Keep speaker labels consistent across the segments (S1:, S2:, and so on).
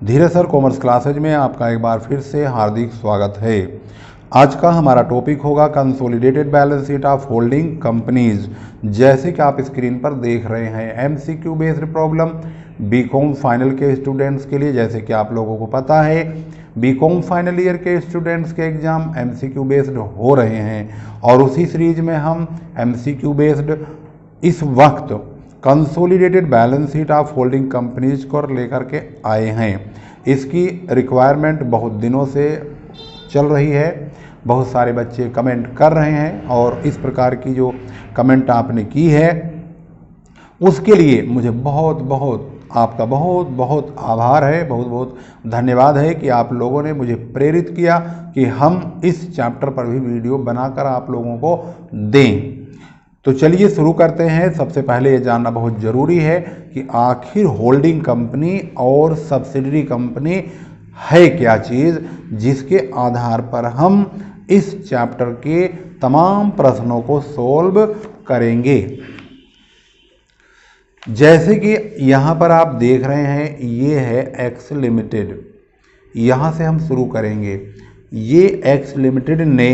S1: धीरज sir commerce classes में आपका एक बार फिर से हार्दिक स्वागत है। आज का हमारा टॉपिक होगा consolidated balance sheet of holding companies. जैसे कि आप स्क्रीन पर देख रहे हैं MCQ based problem BCom final के स्टूडेंट्स के लिए। जैसे कि आप लोगों को पता है बीकॉम फाइनल ईयर के स्टूडेंट्स के एग्जाम एमसीक्यू बेस्ड हो रहे हैं और उसी सीरीज में हम एमसीक्यू बेस्ड इस वक्त consolidated balance sheet of holding companies को लेकर के आए हैं। इसकी रिक्वायरमेंट बहुत दिनों से चल रही है, बहुत सारे बच्चे कमेंट कर रहे हैं और इस प्रकार की जो कमेंट आपने की है उसके लिए मुझे आपका बहुत आभार है, बहुत धन्यवाद है कि आप लोगों ने मुझे प्रेरित किया कि हम इस चैप्टर पर भी वीडियो बनाकर आप लोगों को दें। तो चलिए शुरू करते हैं। सबसे पहले ये जानना बहुत ज़रूरी है कि आखिर होल्डिंग कंपनी और सब्सिडरी कंपनी है क्या चीज़, जिसके आधार पर हम इस चैप्टर के तमाम प्रश्नों को सॉल्व करेंगे। जैसे कि यहाँ पर आप देख रहे हैं ये है एक्स लिमिटेड, यहाँ से हम शुरू करेंगे। ये एक्स लिमिटेड ने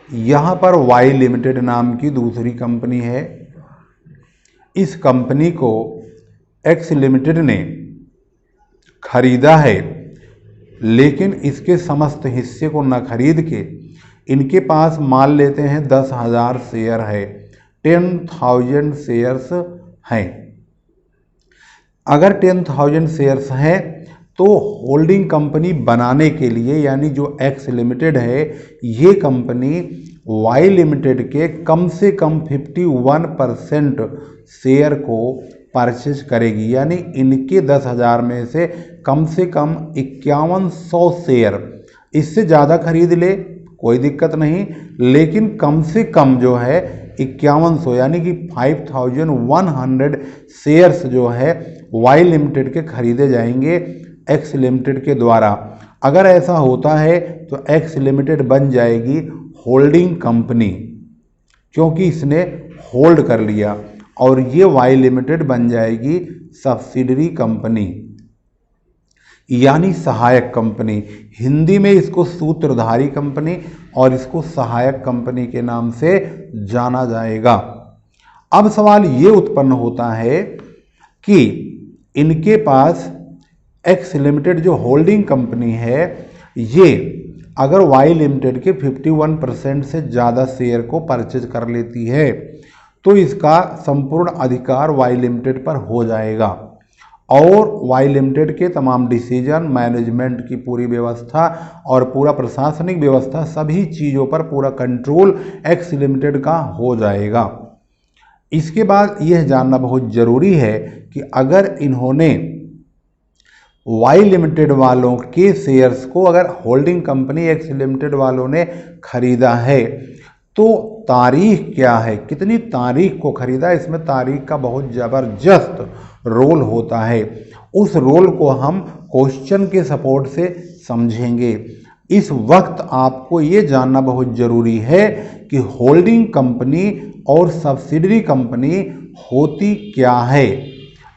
S1: यहाँ पर वाई लिमिटेड नाम की दूसरी कंपनी है। इस कंपनी को एक्स लिमिटेड ने खरीदा है, लेकिन इसके समस्त हिस्से को न खरीद के इनके पास मान लेते हैं 10,000 शेयर है, 10,000 शेयर्स हैं। अगर 10,000 शेयर्स हैं तो होल्डिंग कंपनी बनाने के लिए, यानी जो एक्स लिमिटेड है ये कंपनी वाई लिमिटेड के कम से कम 51% शेयर को परचेज करेगी। यानी इनके 10,000 में से कम 5100 शेयर, इससे ज़्यादा खरीद ले कोई दिक्कत नहीं, लेकिन कम से कम जो है 5100 यानी कि 5100 शेयर्स जो है वाई लिमिटेड के खरीदे जाएंगे एक्स लिमिटेड के द्वारा। अगर ऐसा होता है तो एक्स लिमिटेड बन जाएगी होल्डिंग कंपनी, क्योंकि इसने होल्ड कर लिया, और ये वाई लिमिटेड बन जाएगी सब्सिडरी कंपनी यानी सहायक कंपनी। हिंदी में इसको सूत्रधारी कंपनी और इसको सहायक कंपनी के नाम से जाना जाएगा। अब सवाल ये उत्पन्न होता है कि इनके पास एक्स लिमिटेड जो होल्डिंग कंपनी है ये अगर वाई लिमिटेड के 51% से ज़्यादा शेयर को परचेज कर लेती है तो इसका संपूर्ण अधिकार वाई लिमिटेड पर हो जाएगा और वाई लिमिटेड के तमाम डिसीजन, मैनेजमेंट की पूरी व्यवस्था और पूरा प्रशासनिक व्यवस्था, सभी चीज़ों पर पूरा कंट्रोल एक्स लिमिटेड का हो जाएगा। इसके बाद यह जानना बहुत ज़रूरी है कि अगर इन्होंने वाई लिमिटेड वालों के शेयर्स को अगर होल्डिंग कंपनी एक्स लिमिटेड वालों ने खरीदा है तो तारीख क्या है, कितनी तारीख को खरीदा, इसमें तारीख का बहुत ज़बरदस्त रोल होता है। उस रोल को हम क्वेश्चन के सपोर्ट से समझेंगे। इस वक्त आपको ये जानना बहुत ज़रूरी है कि होल्डिंग कंपनी और सब्सिडरी कंपनी होती क्या है,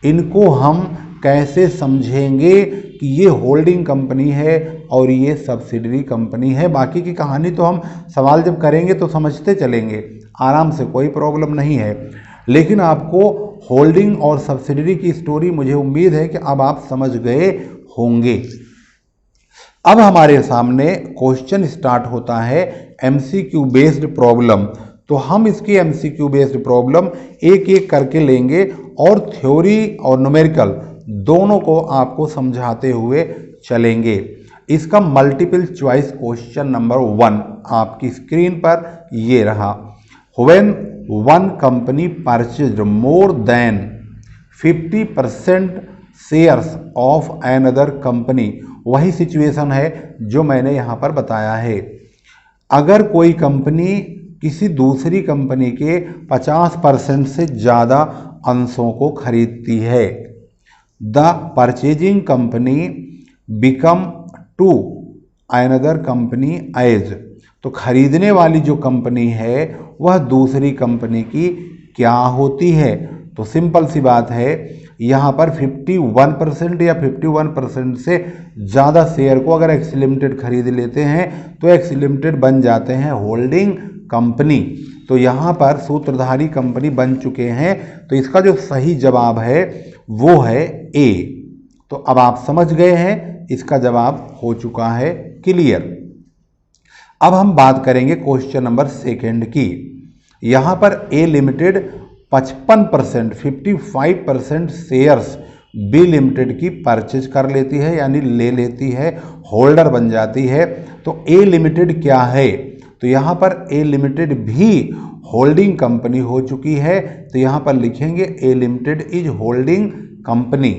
S1: इनको हम कैसे समझेंगे कि ये होल्डिंग कंपनी है और ये सब्सिडरी कंपनी है। बाकी की कहानी तो हम सवाल जब करेंगे तो समझते चलेंगे आराम से, कोई प्रॉब्लम नहीं है। लेकिन आपको होल्डिंग और सब्सिडरी की स्टोरी मुझे उम्मीद है कि अब आप समझ गए होंगे। अब हमारे सामने क्वेश्चन स्टार्ट होता है एमसीक्यू बेस्ड प्रॉब्लम। तो हम इसकी एमसीक्यू बेस्ड प्रॉब्लम एक एक करके लेंगे और थ्योरी और न्यूमेरिकल दोनों को आपको समझाते हुए चलेंगे। इसका मल्टीपल चॉइस क्वेश्चन नंबर 1 आपकी स्क्रीन पर ये रहा। When one company purchased more than 50% shares of another company, वही सिचुएशन है जो मैंने यहाँ पर बताया है। अगर कोई कंपनी किसी दूसरी कंपनी के 50% से ज़्यादा अंशों को खरीदती है, the purchasing company become to another company as, तो खरीदने वाली जो कंपनी है वह दूसरी कंपनी की क्या होती है। तो सिंपल सी बात है, यहाँ पर 51% या 51% से ज़्यादा शेयर को अगर एक्स लिमिटेड खरीद लेते हैं तो एक्स लिमिटेड बन जाते हैं होल्डिंग कंपनी। तो यहाँ पर सूत्रधारी कंपनी बन चुके हैं। तो इसका जो सही जवाब है वो है ए। तो अब आप समझ गए हैं, इसका जवाब हो चुका है क्लियर। अब हम बात करेंगे क्वेश्चन नंबर 2 की। यहाँ पर A limited 55% 55% shares B limited की परचेज कर लेती है, यानी ले लेती है, होल्डर बन जाती है। तो ए लिमिटेड क्या है? तो यहाँ पर ए लिमिटेड भी होल्डिंग कंपनी हो चुकी है। तो यहाँ पर लिखेंगे A limited is holding company.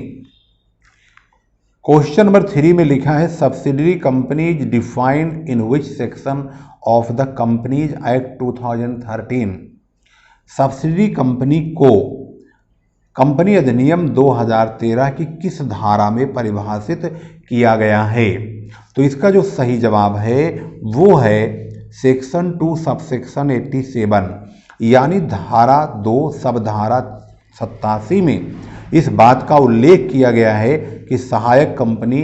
S1: Question number 3 में लिखा है subsidiary company is defined in which section of the companies act 2013। Subsidiary company को कंपनी अधिनियम 2013 की किस धारा में परिभाषित किया गया है? तो इसका जो सही जवाब है वो है सेक्शन 2 सबसेक्शन 87, यानी धारा 2 सबधारा 87 में इस बात का उल्लेख किया गया है कि सहायक कंपनी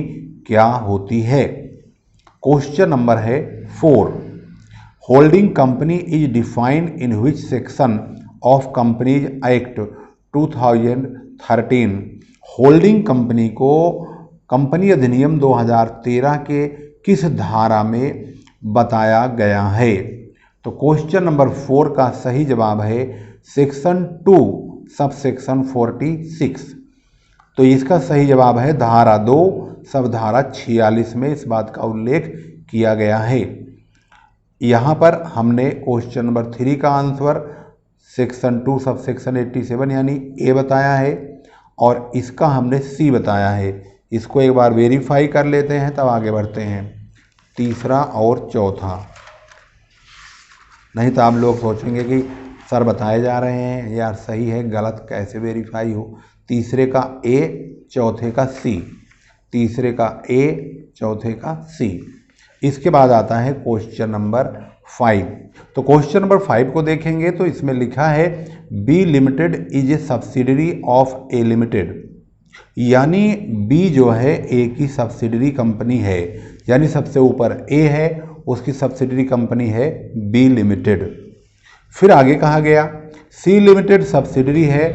S1: क्या होती है। क्वेश्चन नंबर है 4, holding company is defined in which section of companies act 2013। Holding company को कंपनी अधिनियम 2013 के किस धारा में बताया गया है? तो क्वेश्चन नंबर 4 का सही जवाब है सेक्शन 2 सबसेक्शन 46। तो इसका सही जवाब है धारा 2 सबधारा 46 में इस बात का उल्लेख किया गया है। यहाँ पर हमने क्वेश्चन नंबर 3 का आंसर सेक्शन 2 सबसेक्शन 87 यानी ए बताया है और इसका हमने सी बताया है। इसको एक बार वेरीफाई कर लेते हैं तब आगे बढ़ते हैं। तीसरा और चौथा, नहीं तो आप लोग सोचेंगे कि सर बताए जा रहे हैं यार सही है गलत कैसे वेरीफाई हो। तीसरे का ए, चौथे का सी, तीसरे का ए, चौथे का सी। इसके बाद आता है क्वेश्चन नंबर 5। तो क्वेश्चन नंबर 5 को देखेंगे तो इसमें लिखा है B limited is a subsidiary of A limited, यानी बी जो है ए की सब्सिडरी कंपनी है, यानी सबसे ऊपर ए है उसकी सब्सिडरी कंपनी है बी लिमिटेड। फिर आगे कहा गया सी लिमिटेड सब्सिडरी है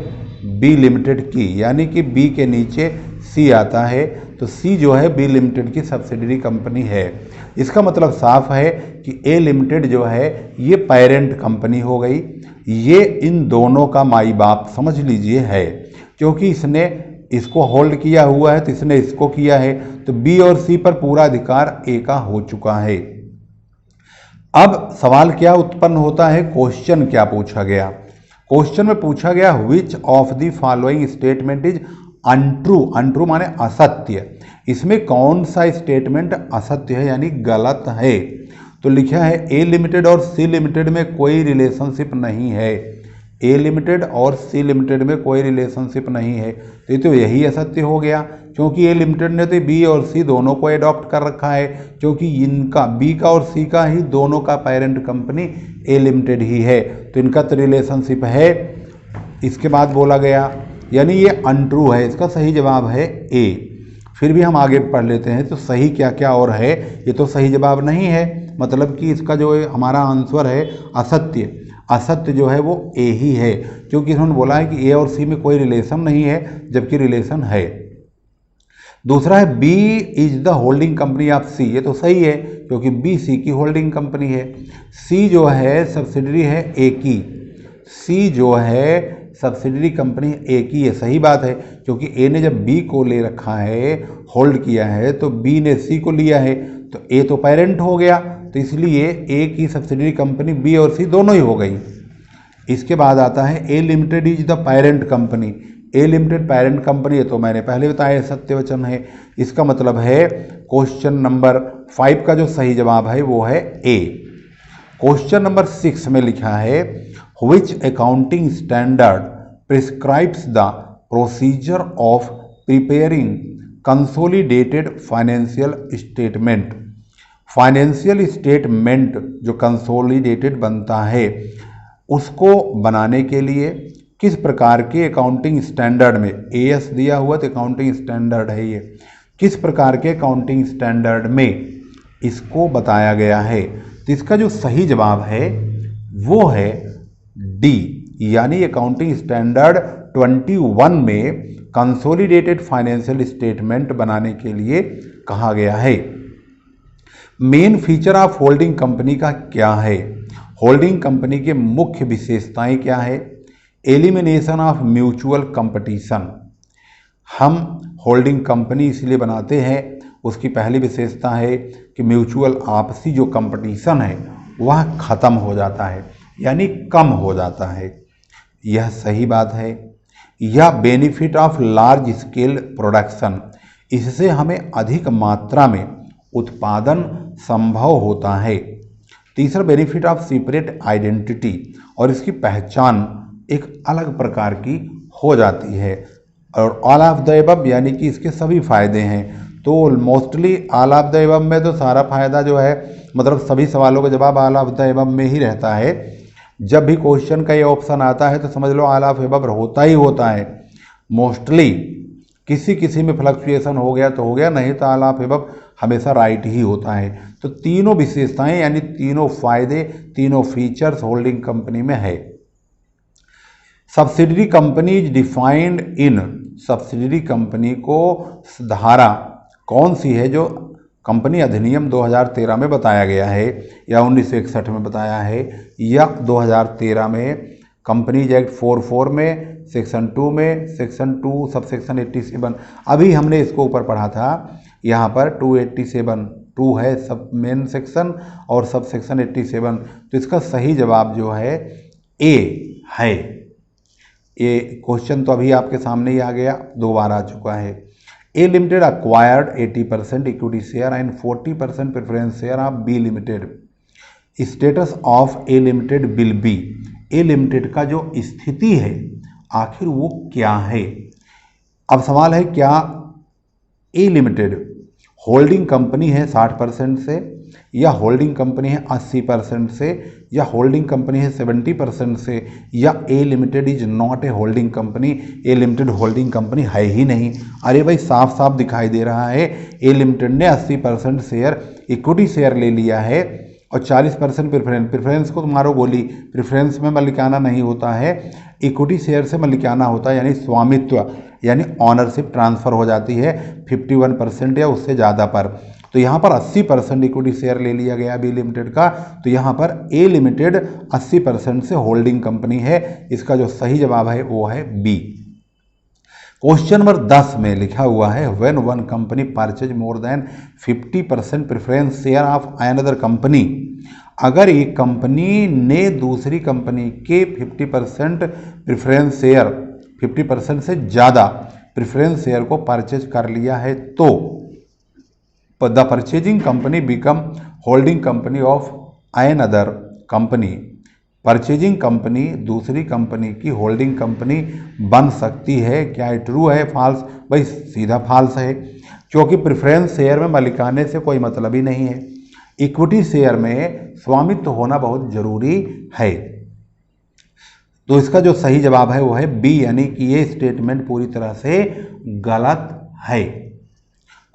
S1: बी लिमिटेड की, यानी कि बी के नीचे सी आता है तो सी जो है बी लिमिटेड की सब्सिडरी कंपनी है। इसका मतलब साफ है कि ए लिमिटेड जो है ये पेरेंट कंपनी हो गई, ये इन दोनों का माई बाप समझ लीजिए है, क्योंकि इसने इसको होल्ड किया हुआ है तो इसने इसको किया है, तो बी और सी पर पूरा अधिकार ए का हो चुका है। अब सवाल क्या उत्पन्न होता है, क्वेश्चन क्या पूछा गया? क्वेश्चन में पूछा गया विच of the following statement is untrue. Untrue माने असत्य। इसमें कौन सा स्टेटमेंट असत्य है यानी गलत है? तो लिखा है ए लिमिटेड और सी लिमिटेड में कोई रिलेशनशिप नहीं है। ए लिमिटेड और सी लिमिटेड में कोई रिलेशनशिप नहीं है, तो ये तो यही असत्य हो गया, क्योंकि ए लिमिटेड ने तो बी और सी दोनों को एडॉप्ट कर रखा है, क्योंकि इनका बी का और सी का ही दोनों का पेरेंट कंपनी ए लिमिटेड ही है, तो इनका तो रिलेशनशिप है। इसके बाद बोला गया यानी ये अनट्रू है, इसका सही जवाब है ए। फिर भी हम आगे पढ़ लेते हैं तो सही क्या क्या और है। ये तो सही जवाब नहीं है, मतलब कि इसका जो हमारा आंसर है असत्य, असत्य जो है वो ए ही है, क्योंकि इन्होंने बोला है कि ए और सी में कोई रिलेशन नहीं है जबकि रिलेशन है। दूसरा है B is the holding company of C, ये तो सही है क्योंकि बी सी की होल्डिंग कंपनी है। सी जो है सब्सिडरी है ए की, सी जो है सब्सिडरी कंपनी ए की है, सही बात है, क्योंकि ए ने जब बी को ले रखा है होल्ड किया है तो बी ने सी को लिया है, तो ए तो पेरेंट हो गया, तो इसलिए ए की सब्सिडरी कंपनी बी और सी दोनों ही हो गई। इसके बाद आता है A limited is the parent company. A limited parent company है तो मैंने पहले बताया सत्य वचन है। इसका मतलब है क्वेश्चन नंबर 5 का जो सही जवाब है वो है ए। क्वेश्चन नंबर 6 में लिखा है which accounting standard prescribes the procedure of preparing consolidated financial statement. Financial statement जो कंसोलिडेटेड बनता है उसको बनाने के लिए किस प्रकार के अकाउंटिंग स्टैंडर्ड में, एएस दिया हुआ तो अकाउंटिंग स्टैंडर्ड है ये, किस प्रकार के अकाउंटिंग स्टैंडर्ड में इसको बताया गया है। तो इसका जो सही जवाब है वो है डी, यानी अकाउंटिंग स्टैंडर्ड 21 में कंसोलिडेटेड फाइनेंशियल स्टेटमेंट बनाने के लिए कहा गया है। Main feature of holding company का क्या है, होल्डिंग कंपनी के मुख्य विशेषताएं क्या है। एलिमिनेशन ऑफ म्यूचुअल कंपटीशन, हम होल्डिंग कंपनी इसलिए बनाते हैं, उसकी पहली विशेषता है कि म्यूचुअल आपसी जो कंपटीशन है वह खत्म हो जाता है, यानी कम हो जाता है, यह सही बात है। या benefit of large scale production, इससे हमें अधिक मात्रा में उत्पादन संभव होता है। तीसरा बेनिफिट ऑफ सेपरेट आइडेंटिटी, और इसकी पहचान एक अलग प्रकार की हो जाती है। और ऑल ऑफ द एबव, यानी कि इसके सभी फायदे हैं। तो mostly all of the above में तो सारा फायदा जो है, मतलब सभी सवालों का जवाब ऑल ऑफ द एबव में ही रहता है। जब भी क्वेश्चन का ये ऑप्शन आता है तो समझ लो ऑल ऑफ एबव होता ही होता है। मोस्टली किसी में फ्लक्चुएशन हो गया तो हो गया, नहीं तो ऑल ऑफ एबव हमेशा राइट ही होता है। तो तीनों विशेषताएं यानी तीनों फायदे, तीनों फीचर्स होल्डिंग कंपनी में है। Subsidiary company is defined in, subsidiary company को धारा कौन सी है जो कंपनी अधिनियम 2013 में बताया गया है, या 1961 में बताया है, या 2013 में कंपनीज एक्ट 44 में, सेक्शन 2 में, सेक्शन 2 सब सेक्शन 87, अभी हमने इसको ऊपर पढ़ा था, यहाँ पर 287 2 है सब मेन सेक्शन और सब सेक्शन 87। तो इसका सही जवाब जो है ए है। ये क्वेश्चन तो अभी आपके सामने ही आ गया, 2 बार आ चुका है। A limited acquired 80% equity share and 40% preference share of B limited. Status of A limited will be, A limited का जो स्थिति है आखिर वो क्या है। अब सवाल है क्या ए लिमिटेड होल्डिंग कंपनी है 60% से, या होल्डिंग कंपनी है 80% से, या होल्डिंग कंपनी है 70% से, या A limited is not a holding company, A limited holding company है ही नहीं। अरे भाई साफ साफ दिखाई दे रहा है, ए लिमिटेड ने 80% शेयर इक्विटी शेयर ले लिया है और 40% प्रेफरेंस को तो मारो गोली, प्रेफरेंस में मलिकाना नहीं होता है, इक्विटी शेयर से मलिकाना होता है, यानी स्वामित्व यानी ऑनरशिप ट्रांसफ़र हो जाती है 51% या उससे ज़्यादा पर। तो यहाँ पर 80% इक्विटी शेयर ले लिया गया बी लिमिटेड का, तो यहाँ पर ए लिमिटेड 80% से होल्डिंग कंपनी है। इसका जो सही जवाब है वो है बी। क्वेश्चन नंबर 10 में लिखा हुआ है when one company purchase more than 50% preference share of another company, अगर एक कंपनी ने दूसरी कंपनी के 50% प्रेफरेंस शेयर, 50% से ज़्यादा प्रेफरेंस शेयर को परचेज कर लिया है, तो the purchasing company become holding company of another company. Purchasing company दूसरी कंपनी की होल्डिंग कंपनी बन सकती है। क्या ये ट्रू है फॉल्स? भाई सीधा फॉल्स है, क्योंकि प्रेफरेंस शेयर में मालिकाने से कोई मतलब ही नहीं है। इक्विटी शेयर में स्वामित्व होना बहुत जरूरी है। तो इसका जो सही जवाब है वो है बी, यानी कि ये स्टेटमेंट पूरी तरह से गलत है।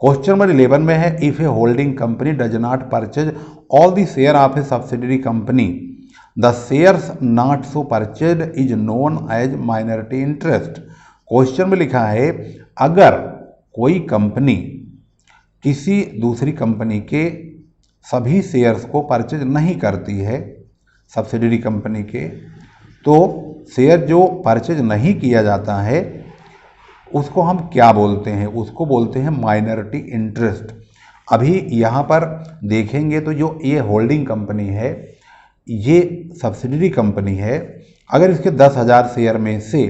S1: क्वेश्चन नंबर 11 में है if a holding company does not purchase all the share of a subsidiary company the shares not so purchase is known as minority interest. Question में लिखा है अगर कोई कंपनी किसी दूसरी कंपनी के सभी शेयर्स को परचेज नहीं करती है सब्सिडरी कंपनी के, तो शेयर जो परचेज नहीं किया जाता है उसको हम क्या बोलते हैं? उसको बोलते हैं माइनॉरिटी इंटरेस्ट। अभी यहाँ पर देखेंगे तो जो ये होल्डिंग कंपनी है, ये सब्सिडरी कंपनी है, अगर इसके 10,000 शेयर में से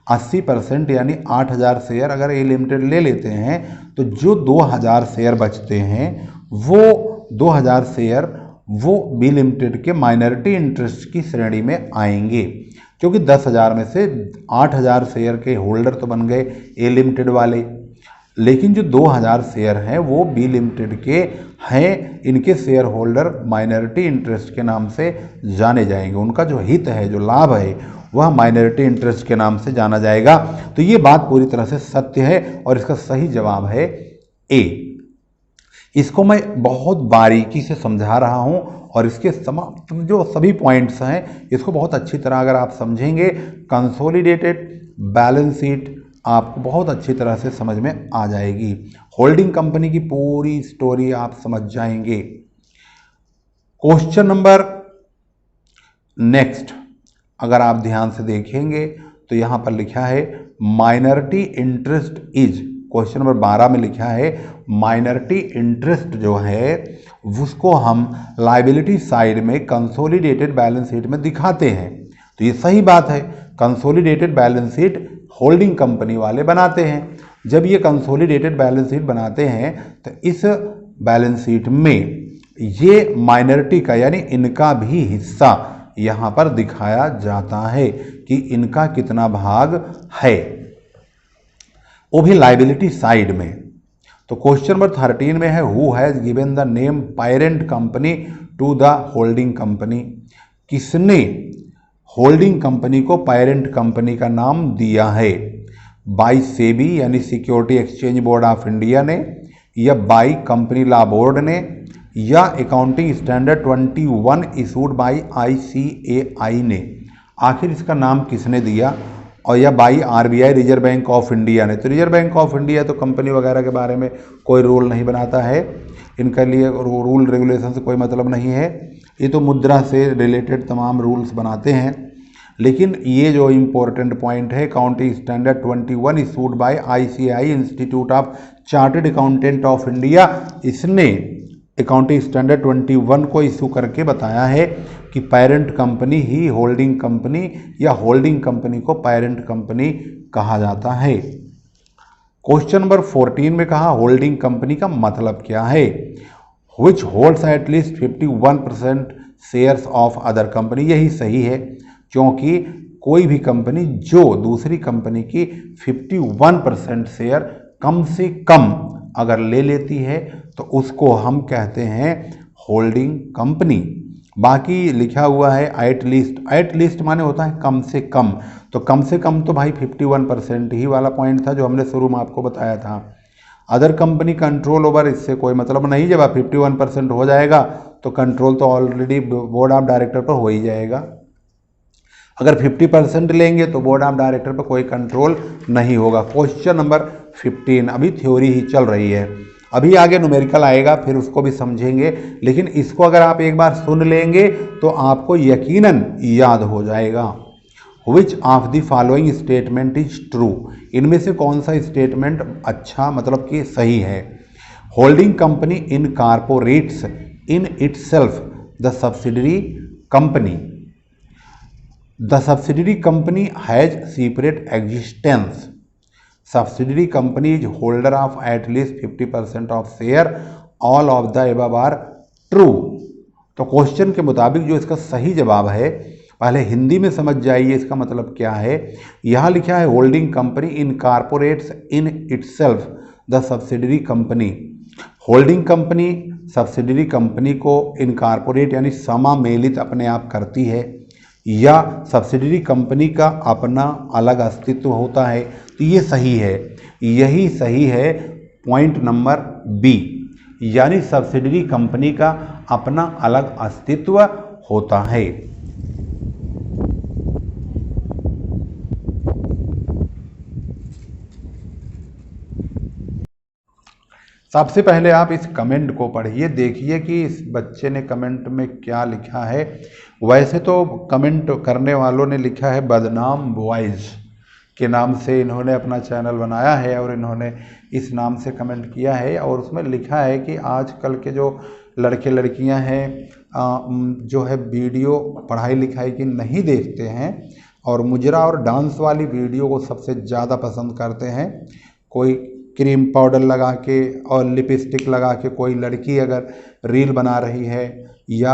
S1: 80% यानी 8,000 शेयर अगर ए लिमिटेड ले लेते हैं, तो जो 2,000 शेयर बचते हैं वो 2,000 शेयर वो बी लिमिटेड के माइनॉरिटी इंटरेस्ट की श्रेणी में आएंगे, क्योंकि 10,000 में से 8,000 शेयर के होल्डर तो बन गए ए लिमिटेड वाले, लेकिन जो 2,000 शेयर हैं वो बी लिमिटेड के हैं। इनके शेयर होल्डर माइनॉरिटी इंटरेस्ट के नाम से जाने जाएंगे। उनका जो हित है, जो लाभ है, वह माइनॉरिटी इंटरेस्ट के नाम से जाना जाएगा। तो ये बात पूरी तरह से सत्य है और इसका सही जवाब है ए। इसको मैं बहुत बारीकी से समझा रहा हूं और इसके जो सभी पॉइंट्स हैं इसको बहुत अच्छी तरह अगर आप समझेंगे, कंसोलिडेटेड बैलेंस शीट आपको बहुत अच्छी तरह से समझ में आ जाएगी। होल्डिंग कंपनी की पूरी स्टोरी आप समझ जाएंगे। क्वेश्चन नंबर नेक्स्ट अगर आप ध्यान से देखेंगे तो यहां पर लिखा है minority interest is, question number 12 में लिखा है माइनॉरिटी इंटरेस्ट जो है उसको हम लायबिलिटी साइड में कंसोलिडेटेड बैलेंस शीट में दिखाते हैं। तो ये सही बात है, consolidated balance sheet holding company वाले बनाते हैं। जब ये कंसोलिडेटेड बैलेंस शीट बनाते हैं तो इस बैलेंस शीट में ये माइनॉरिटी का यानी इनका भी हिस्सा यहां पर दिखाया जाता है कि इनका कितना भाग है, वो भी लायबिलिटी साइड में। तो क्वेश्चन नंबर 13 में है who has given the name parent company to the holding company, किसने होल्डिंग कंपनी को पेरेंट कंपनी का नाम दिया है? बाई सेबी यानी security exchange board of India ने, या बाई कंपनी लॉ बोर्ड ने, या accounting standard 21 issued by ICAI ने। आखिर इसका नाम किसने दिया? और या by RBI reserve bank of India ने। तो रिजर्व बैंक ऑफ इंडिया तो कंपनी वगैरह के बारे में कोई रूल नहीं बनाता है, इनके लिए रूल रेगुलेशन से कोई मतलब नहीं है, ये तो मुद्रा से रिलेटेड तमाम रूल्स बनाते हैं। लेकिन ये जो इम्पोर्टेंट पॉइंट है accounting standard 21 issued by ICAI institute of chartered accountant of India, इसने अकाउंटिंग स्टैंडर्ड 21 को इशू करके बताया है कि पेरेंट कंपनी ही होल्डिंग कंपनी या होल्डिंग कंपनी को पेरेंट कंपनी कहा जाता है। क्वेश्चन नंबर 14 में कहा होल्डिंग कंपनी का मतलब क्या है? विच holds at least 51% shares of other company. यही सही है, क्योंकि कोई भी कंपनी जो दूसरी कंपनी की 51% शेयर कम से कम अगर ले लेती है तो उसको हम कहते हैं होल्डिंग कंपनी। बाकी लिखा हुआ है एट लीस्ट माने होता है कम से कम, तो कम से कम तो भाई 51% ही वाला पॉइंट था जो हमने शुरू में आपको बताया था। अदर कंपनी कंट्रोल ओवर, इससे कोई मतलब नहीं, जब आप 51% हो जाएगा तो कंट्रोल तो ऑलरेडी बोर्ड ऑफ डायरेक्टर पर हो ही जाएगा। अगर 50% लेंगे तो बोर्ड ऑफ डायरेक्टर पर कोई कंट्रोल नहीं होगा। क्वेश्चन नंबर 15, अभी थ्योरी ही चल रही है, अभी आगे न्यूमेरिकल आएगा फिर उसको भी समझेंगे, लेकिन इसको अगर आप एक बार सुन लेंगे तो आपको यकीनन याद हो जाएगा। विच of the following statement is true, इनमें से कौन सा स्टेटमेंट अच्छा मतलब कि सही है? Holding company incorporates in itself the subsidiary company, the subsidiary company has separate existence, subsidiary company is holder of at least 50% of share, all of the above are true। तो क्वेश्चन के मुताबिक जो इसका सही जवाब है, पहले हिंदी में समझ जाइए इसका मतलब क्या है। यहाँ लिखा है holding company incorporates in itself the subsidiary company, holding company subsidiary company को इनकॉर्पोरेट यानी समामेलित अपने आप करती है, या सब्सिडरी कंपनी का अपना अलग अस्तित्व होता है। तो ये सही है, यही सही है पॉइंट नंबर बी, यानी सब्सिडरी कंपनी का अपना अलग अस्तित्व होता है। सबसे पहले आप इस कमेंट को पढ़िए, देखिए कि इस बच्चे ने कमेंट में क्या लिखा है। वैसे तो कमेंट करने वालों ने लिखा है बदनाम बॉयज़ के नाम से इन्होंने अपना चैनल बनाया है और इन्होंने इस नाम से कमेंट किया है, और उसमें लिखा है कि आजकल के जो लड़के लड़कियां हैं जो है वीडियो पढ़ाई लिखाई की नहीं देखते हैं और मुजरा और डांस वाली वीडियो को सबसे ज़्यादा पसंद करते हैं। कोई क्रीम पाउडर लगा के और लिपस्टिक लगा के कोई लड़की अगर रील बना रही है या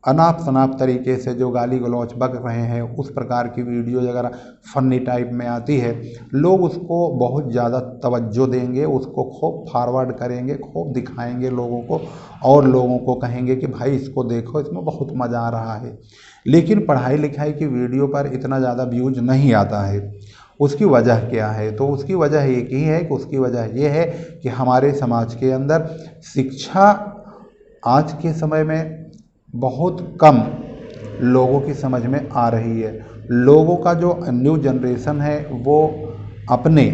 S1: अनाप शनाप तरीके से जो गाली गलौच बक रहे हैं उस प्रकार की वीडियो अगर फनी टाइप में आती है, लोग उसको बहुत ज़्यादा तवज्जो देंगे, उसको खूब फॉरवर्ड करेंगे, खूब दिखाएंगे लोगों को और लोगों को कहेंगे कि भाई इसको देखो, इसमें बहुत मज़ा आ रहा है। लेकिन पढ़ाई लिखाई की वीडियो पर इतना ज़्यादा व्यूज नहीं आता है। उसकी वजह क्या है? तो उसकी वजह एक ही है कि उसकी वजह ये है कि हमारे समाज के अंदर शिक्षा आज के समय में बहुत कम लोगों की समझ में आ रही है। लोगों का जो न्यू जनरेशन है वो अपने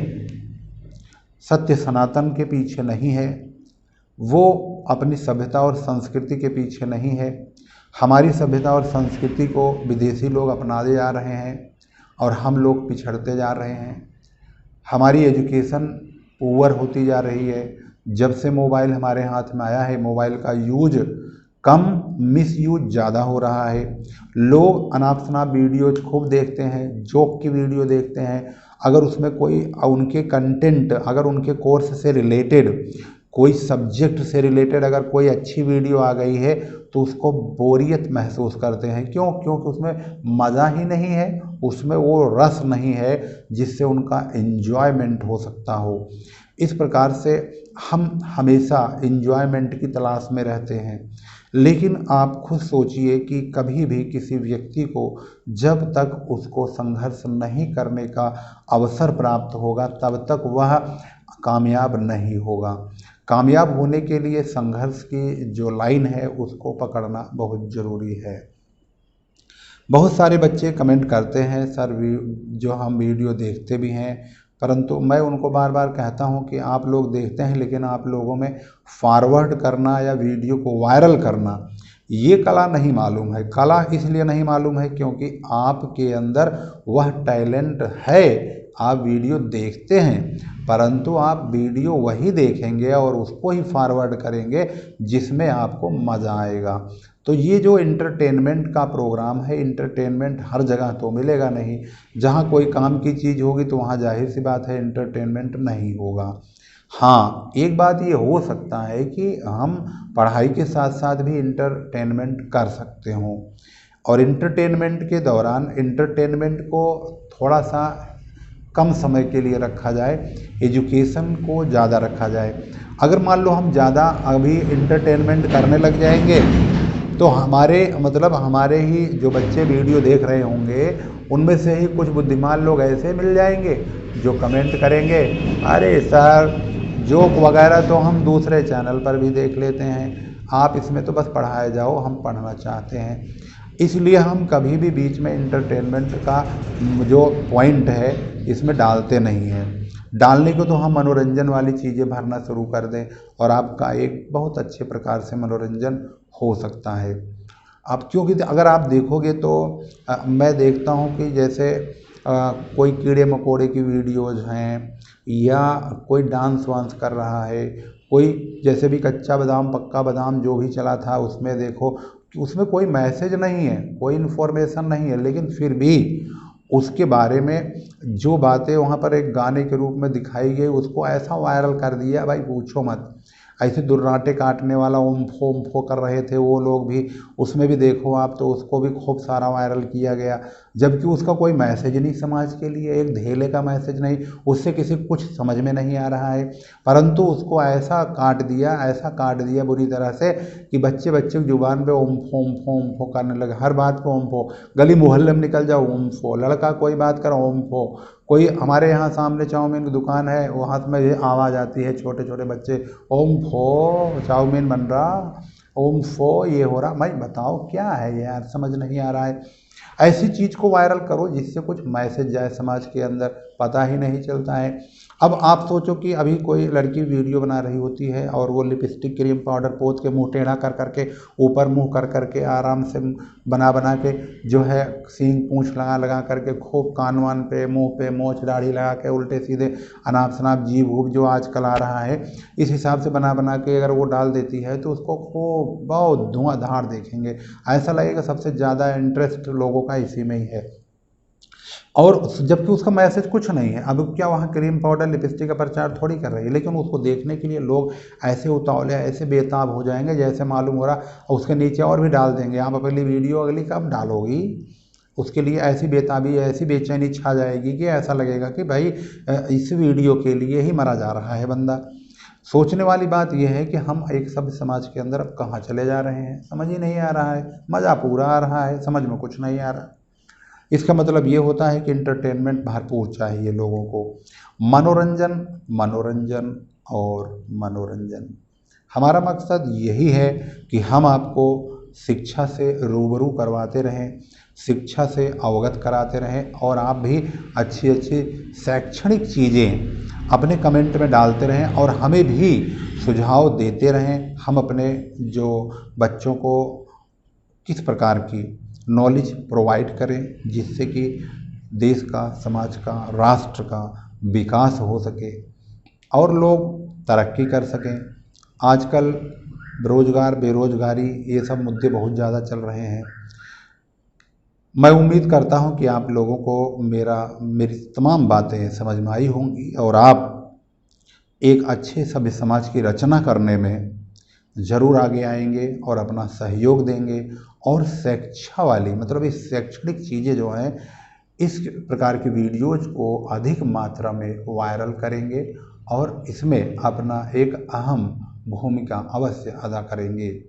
S1: सत्य सनातन के पीछे नहीं है, वो अपनी सभ्यता और संस्कृति के पीछे नहीं है। हमारी सभ्यता और संस्कृति को विदेशी लोग अपनाते जा रहे हैं और हम लोग पिछड़ते जा रहे हैं। हमारी एजुकेशन पुअर होती जा रही है। जब से मोबाइल हमारे हाथ में आया है, मोबाइल का यूज कम, मिस यूज ज़्यादा हो रहा है। लोग अनाप शनाप वीडियोज खूब देखते हैं, जोक की वीडियो देखते हैं। अगर उसमें कोई उनके कंटेंट, अगर उनके कोर्स से रिलेटेड, कोई सब्जेक्ट से रिलेटेड अगर कोई अच्छी वीडियो आ गई है तो उसको बोरियत महसूस करते हैं। क्यों? क्योंकि उसमें मज़ा ही नहीं है, उसमें वो रस नहीं है जिससे उनका एंजॉयमेंट हो सकता हो। इस प्रकार से हम हमेशा एंजॉयमेंट की तलाश में रहते हैं। लेकिन आप खुद सोचिए कि कभी भी किसी व्यक्ति को जब तक उसको संघर्ष नहीं करने का अवसर प्राप्त होगा तब तक वह कामयाब नहीं होगा। कामयाब होने के लिए संघर्ष की जो लाइन है उसको पकड़ना बहुत ज़रूरी है। बहुत सारे बच्चे कमेंट करते हैं, सर जो हम वीडियो देखते भी हैं, परंतु मैं उनको बार बार कहता हूं कि आप लोग देखते हैं लेकिन आप लोगों में फॉरवर्ड करना या वीडियो को वायरल करना ये कला नहीं मालूम है। कला इसलिए नहीं मालूम है क्योंकि आपके अंदर वह टैलेंट है। आप वीडियो देखते हैं परंतु आप वीडियो वही देखेंगे और उसको ही फॉरवर्ड करेंगे जिसमें आपको मज़ा आएगा। तो ये जो इंटरटेनमेंट का प्रोग्राम है, इंटरटेनमेंट हर जगह तो मिलेगा नहीं। जहाँ कोई काम की चीज़ होगी तो वहाँ जाहिर सी बात है इंटरटेनमेंट नहीं होगा। हाँ, एक बात ये हो सकता है कि हम पढ़ाई के साथ साथ भी इंटरटेनमेंट कर सकते हों और इंटरटेनमेंट के दौरान इंटरटेनमेंट को थोड़ा सा कम समय के लिए रखा जाए, एजुकेशन को ज़्यादा रखा जाए। अगर मान लो हम ज़्यादा अभी इंटरटेनमेंट करने लग जाएंगे तो हमारे ही जो बच्चे वीडियो देख रहे होंगे उनमें से ही कुछ बुद्धिमान लोग ऐसे मिल जाएंगे जो कमेंट करेंगे, अरे सर जोक वगैरह तो हम दूसरे चैनल पर भी देख लेते हैं, आप इसमें तो बस पढ़ाए जाओ, हम पढ़ना चाहते हैं। इसलिए हम कभी भी बीच में इंटरटेनमेंट का जो पॉइंट है इसमें डालते नहीं हैं। डालने को तो हम मनोरंजन वाली चीज़ें भरना शुरू कर दें और आपका एक बहुत अच्छे प्रकार से मनोरंजन हो सकता है। अब क्योंकि अगर आप देखोगे तो मैं देखता हूँ कि जैसे कोई कीड़े मकोड़े की वीडियोज़ हैं या कोई डांस वांस कर रहा है, कोई जैसे भी कच्चा बादाम पक्का बादाम जो भी चला था उसमें देखो कि उसमें कोई मैसेज नहीं है, कोई इन्फॉर्मेशन नहीं है, लेकिन फिर भी उसके बारे में जो बातें वहाँ पर एक गाने के रूप में दिखाई गई उसको ऐसा वायरल कर दिया भाई पूछो मत। ऐसे दुर्राटे काटने वाला ओम फो कर रहे थे वो लोग भी, उसमें भी देखो आप तो उसको भी खूब सारा वायरल किया गया, जबकि उसका कोई मैसेज नहीं समाज के लिए, एक धेले का मैसेज नहीं, उससे किसी को कुछ समझ में नहीं आ रहा है, परंतु उसको ऐसा काट दिया बुरी तरह से कि बच्चे बच्चे की जुबान पे ओम फो करने लगे। हर बात पे ओम फो, गली मोहल्ले में निकल जाओ ओम फो, लड़का कोई बात करो ओम फो, कोई हमारे यहाँ सामने चाउमीन की दुकान है वहाँ में ये आवाज़ आती है, छोटे छोटे बच्चे ओम फो चाउमीन बन रहा, ओम फो ये हो रहा। मैं बताओ क्या है यार, समझ नहीं आ रहा है। ऐसी चीज़ को वायरल करो जिससे कुछ मैसेज जाए समाज के अंदर, पता ही नहीं चलता है। अब आप सोचो कि अभी कोई लड़की वीडियो बना रही होती है और वो लिपस्टिक क्रीम पाउडर पोत के मुंह टेढ़ा कर करके ऊपर मुंह कर करके आराम से बना के जो है सींग पूंछ लगा करके खूब कान वान पे मुंह पे मोछ दाढ़ी लगा के उल्टे सीधे अनाप शनाप जीभ हूब जो आजकल आ रहा है, इस हिसाब से बना के अगर वो डाल देती है तो उसको खूब बहुत धुआंधार देखेंगे। ऐसा लगेगा सबसे ज़्यादा इंटरेस्ट लोगों का इसी में ही है। और जबकि उसका मैसेज कुछ नहीं है। अब क्या वहाँ क्रीम पाउडर लिपस्टिक का प्रचार थोड़ी कर रही है, लेकिन उसको देखने के लिए लोग ऐसे उतावले ऐसे बेताब हो जाएंगे जैसे मालूम हो रहा, और उसके नीचे और भी डाल देंगे। आप अगली वीडियो अगली कब डालोगी, उसके लिए ऐसी बेताबी ऐसी बेचैनी छा जाएगी कि ऐसा लगेगा कि भाई इस वीडियो के लिए ही मरा जा रहा है बंदा। सोचने वाली बात यह है कि हम एक सभ्य समाज के अंदर अब कहाँ चले जा रहे हैं, समझ ही नहीं आ रहा है। मज़ा पूरा आ रहा है, समझ में कुछ नहीं आ रहा। इसका मतलब ये होता है कि इंटरटेनमेंट भरपूर चाहिए लोगों को, मनोरंजन मनोरंजन और मनोरंजन। हमारा मकसद यही है कि हम आपको शिक्षा से रूबरू करवाते रहें, शिक्षा से अवगत कराते रहें, और आप भी अच्छी अच्छी शैक्षणिक चीज़ें अपने कमेंट में डालते रहें और हमें भी सुझाव देते रहें। हम अपने जो बच्चों को किस प्रकार की नॉलेज प्रोवाइड करें जिससे कि देश का, समाज का, राष्ट्र का विकास हो सके और लोग तरक्की कर सकें। आजकल रोजगार, बेरोजगारी, ये सब मुद्दे बहुत ज़्यादा चल रहे हैं। मैं उम्मीद करता हूं कि आप लोगों को मेरी तमाम बातें समझ में आई होंगी और आप एक अच्छे सभ्य समाज की रचना करने में ज़रूर आगे आएंगे और अपना सहयोग देंगे। और शिक्षा वाली मतलब इस शैक्षणिक चीज़ें जो हैं, इस प्रकार की वीडियोज़ को अधिक मात्रा में वायरल करेंगे और इसमें अपना एक अहम भूमिका अवश्य अदा करेंगे।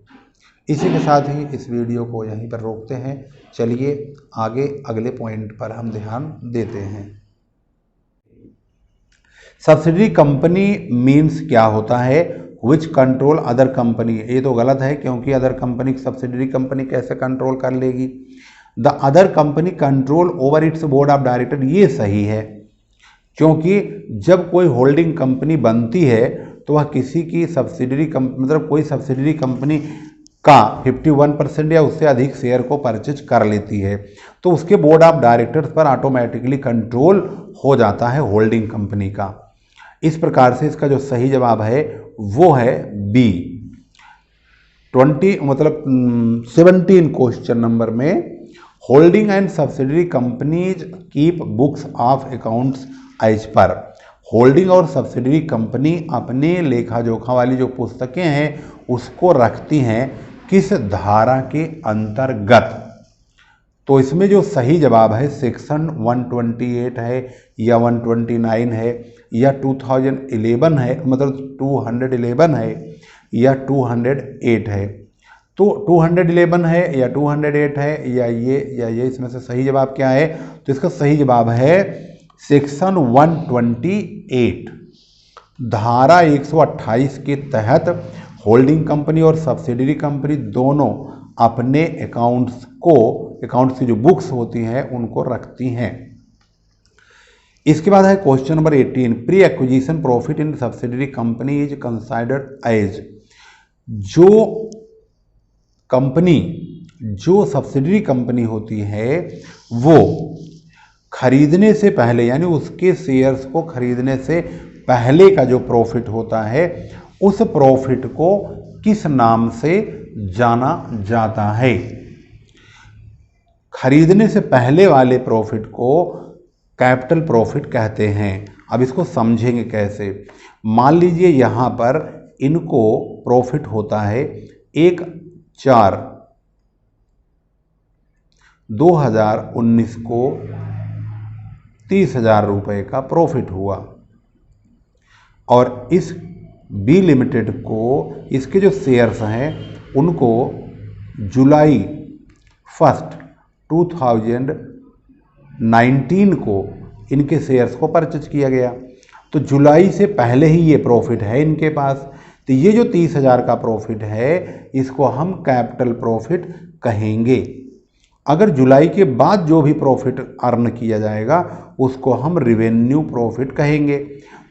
S1: इसी के साथ ही इस वीडियो को यहीं पर रोकते हैं। चलिए आगे अगले पॉइंट पर हम ध्यान देते हैं। सब्सिडरी कंपनी मीन्स क्या होता है, विच कंट्रोल अदर कंपनी। ये तो गलत है, क्योंकि अदर कंपनी सब्सिडरी कंपनी कैसे कंट्रोल कर लेगी। The other company control over it's board of director, ये सही है, क्योंकि जब कोई होल्डिंग कंपनी बनती है तो वह किसी की सब्सिडरी मतलब कोई सब्सिडरी कंपनी का 51% या उससे अधिक शेयर को परचेज कर लेती है, तो उसके बोर्ड ऑफ डायरेक्टर्स पर ऑटोमेटिकली कंट्रोल हो जाता है होल्डिंग कंपनी का। इस प्रकार से इसका जो सही जवाब है वो है बी। 17 क्वेश्चन नंबर में holding and subsidiary companies keep books of accounts as पर। होल्डिंग और सब्सिडरी कंपनी अपने लेखा जोखा वाली जो पुस्तकें हैं उसको रखती हैं किस धारा के अंतर्गत। तो इसमें जो सही जवाब है सेक्शन 128 है या 129 है या 2011 है, मतलब 211 है या 208 है। तो 211 है या 208 है या ये इसमें से सही जवाब क्या है, तो इसका सही जवाब है सेक्शन 128। धारा 128 के तहत होल्डिंग कंपनी और सब्सिडरी कंपनी दोनों अपने अकाउंट्स की जो बुक्स होती हैं उनको रखती हैं। इसके बाद है question number 18, pre acquisition profit in subsidiary company is considered as. जो सब्सिडरी कंपनी होती है वो खरीदने से पहले, यानी उसके शेयर्स को खरीदने से पहले का जो प्रॉफिट होता है उस प्रॉफिट को किस नाम से जाना जाता है। खरीदने से पहले वाले प्रॉफिट को कैपिटल प्रॉफिट कहते हैं। अब इसको समझेंगे कैसे। मान लीजिए यहाँ पर इनको प्रॉफिट होता है 1/4/2019 को 30,000 रुपये का प्रॉफिट हुआ, और इस बी लिमिटेड को इसके जो शेयर्स हैं उनको जुलाई 1, 2019 को इनके शेयर्स को परचेज किया गया। तो जुलाई से पहले ही ये प्रॉफिट है इनके पास। तो ये जो 30,000 का प्रॉफिट है इसको हम कैपिटल प्रॉफिट कहेंगे। अगर जुलाई के बाद जो भी प्रॉफिट अर्न किया जाएगा उसको हम रिवेन्यू प्रॉफिट कहेंगे।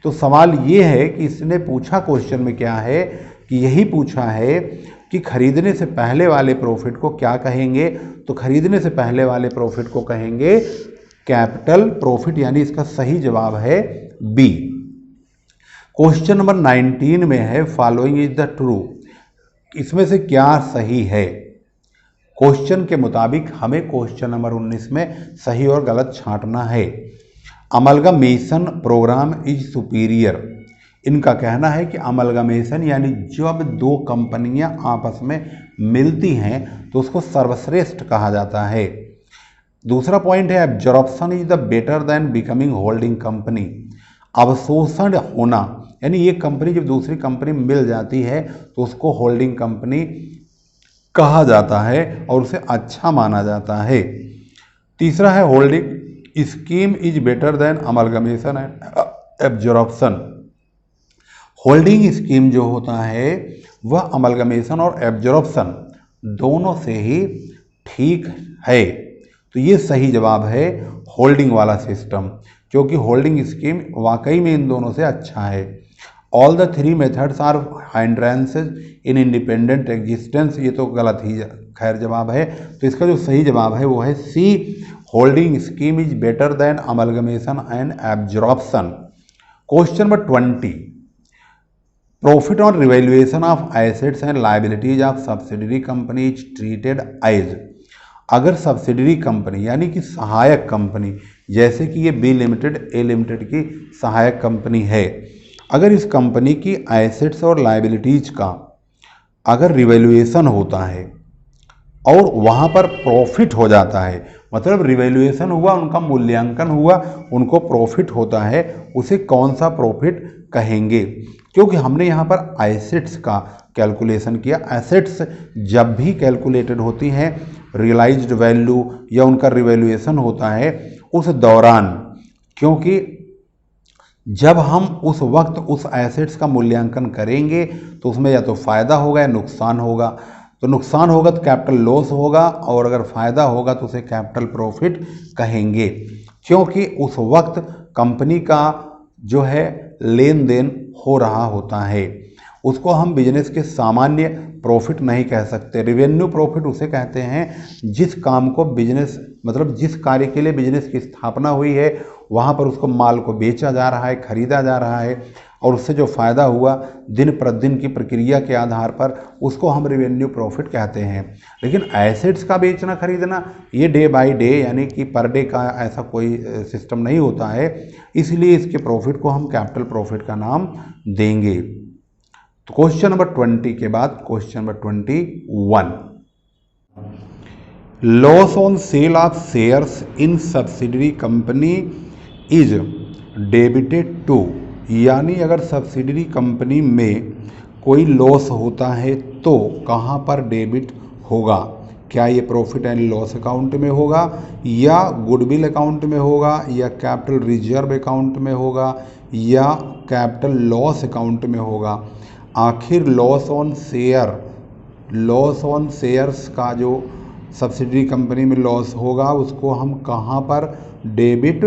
S1: तो सवाल ये है कि इसने पूछा क्वेश्चन में क्या है कि यही पूछा है कि खरीदने से पहले वाले प्रॉफिट को क्या कहेंगे। तो खरीदने से पहले वाले प्रॉफिट को कहेंगे कैपिटल प्रॉफिट, यानी इसका सही जवाब है बी। क्वेश्चन नंबर 19 में है फॉलोइंग इज द ट्रू। इसमें से क्या सही है। क्वेश्चन के मुताबिक हमें क्वेश्चन नंबर 19 में सही और गलत छांटना है। Amalgamation program is superior. इनका कहना है कि अमलगमेशन यानी जब दो कंपनियां आपस में मिलती हैं तो उसको सर्वश्रेष्ठ कहा जाता है। दूसरा पॉइंट है absorption is the better than becoming holding company. अवशोषण होना यानी ये कंपनी जब दूसरी कंपनी में मिल जाती है तो उसको होल्डिंग कंपनी कहा जाता है और उसे अच्छा माना जाता है। तीसरा है holding scheme is better than amalgamation and absorption. Holding scheme जो होता है वह अमलगमेशन और एब्जॉर्प्शन दोनों से ही ठीक है। तो ये सही जवाब है होल्डिंग वाला सिस्टम, क्योंकि होल्डिंग स्कीम वाकई में इन दोनों से अच्छा है। All the three methods are hindrances in independent existence. ये तो गलत ही खैर जवाब है, तो इसका जो सही जवाब है वो है C, holding scheme is better than amalgamation and absorption. Question number 20, profit on revaluation of assets and liabilities of subsidiary company is treated as. अगर सब्सिडरी कंपनी यानी कि सहायक कंपनी, जैसे कि ये बी लिमिटेड ए लिमिटेड की सहायक company है, अगर इस कंपनी की एसेट्स और लायबिलिटीज का अगर रिवैल्यूएशन होता है और वहाँ पर प्रॉफिट हो जाता है, मतलब रिवैल्यूएशन हुआ, उनका मूल्यांकन हुआ, उनको प्रॉफिट होता है, उसे कौन सा प्रॉफिट कहेंगे? क्योंकि हमने यहाँ पर एसेट्स का कैलकुलेशन किया। एसेट्स जब भी कैलकुलेटेड होती हैं रियलाइज्ड वैल्यू या उनका रिवैल्यूएशन होता है उस दौरान, क्योंकि जब हम उस वक्त उस एसेट्स का मूल्यांकन करेंगे तो उसमें या तो फ़ायदा होगा या नुकसान होगा। तो नुकसान होगा तो कैपिटल लॉस होगा, और अगर फ़ायदा होगा तो उसे कैपिटल प्रॉफिट कहेंगे, क्योंकि उस वक्त कंपनी का जो है लेन देन हो रहा होता है। उसको हम बिजनेस के सामान्य प्रॉफिट नहीं कह सकते। रेवेन्यू प्रॉफिट उसे कहते हैं जिस काम को बिजनेस, मतलब जिस कार्य के लिए बिजनेस की स्थापना हुई है वहाँ पर उसको माल को बेचा जा रहा है, खरीदा जा रहा है, और उससे जो फ़ायदा हुआ दिन प्रतिदिन की प्रक्रिया के आधार पर उसको हम रेवेन्यू प्रॉफिट कहते हैं। लेकिन एसेट्स का बेचना खरीदना ये डे बाय डे यानी कि पर डे का ऐसा कोई सिस्टम नहीं होता है, इसलिए इसके प्रॉफिट को हम कैपिटल प्रॉफिट का नाम देंगे। तो क्वेश्चन नंबर 20 के बाद question number 21, loss on sale of shares in subsidiary company is debited to. यानी अगर सब्सिडरी कंपनी में कोई लॉस होता है तो कहाँ पर डेबिट होगा? क्या ये प्रॉफिट एंड लॉस अकाउंट में होगा, या गुडविल अकाउंट में होगा, या कैपिटल रिजर्व अकाउंट में होगा, या कैपिटल लॉस अकाउंट में होगा? आखिर लॉस ऑन शेयर्स का जो सब्सिडरी कंपनी में लॉस होगा उसको हम कहाँ पर डेबिट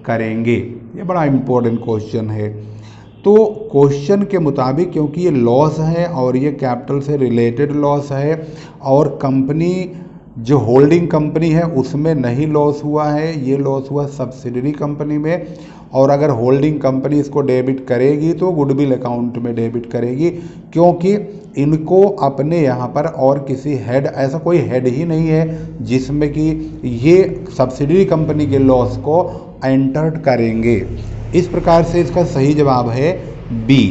S1: करेंगे? ये बड़ा इम्पोर्टेंट क्वेश्चन है। तो क्वेश्चन के मुताबिक क्योंकि ये लॉस है और ये कैपिटल से रिलेटेड लॉस है और कंपनी जो होल्डिंग कंपनी है उसमें नहीं लॉस हुआ है, ये लॉस हुआ सब्सिडरी कंपनी में, और अगर होल्डिंग कंपनी इसको डेबिट करेगी तो गुडविल अकाउंट में डेबिट करेगी, क्योंकि इनको अपने यहाँ पर और किसी हेड, ऐसा कोई हेड ही नहीं है जिसमें कि ये सब्सिडरी कंपनी के लॉस को एंटर्ड करेंगे। इस प्रकार से इसका सही जवाब है बी।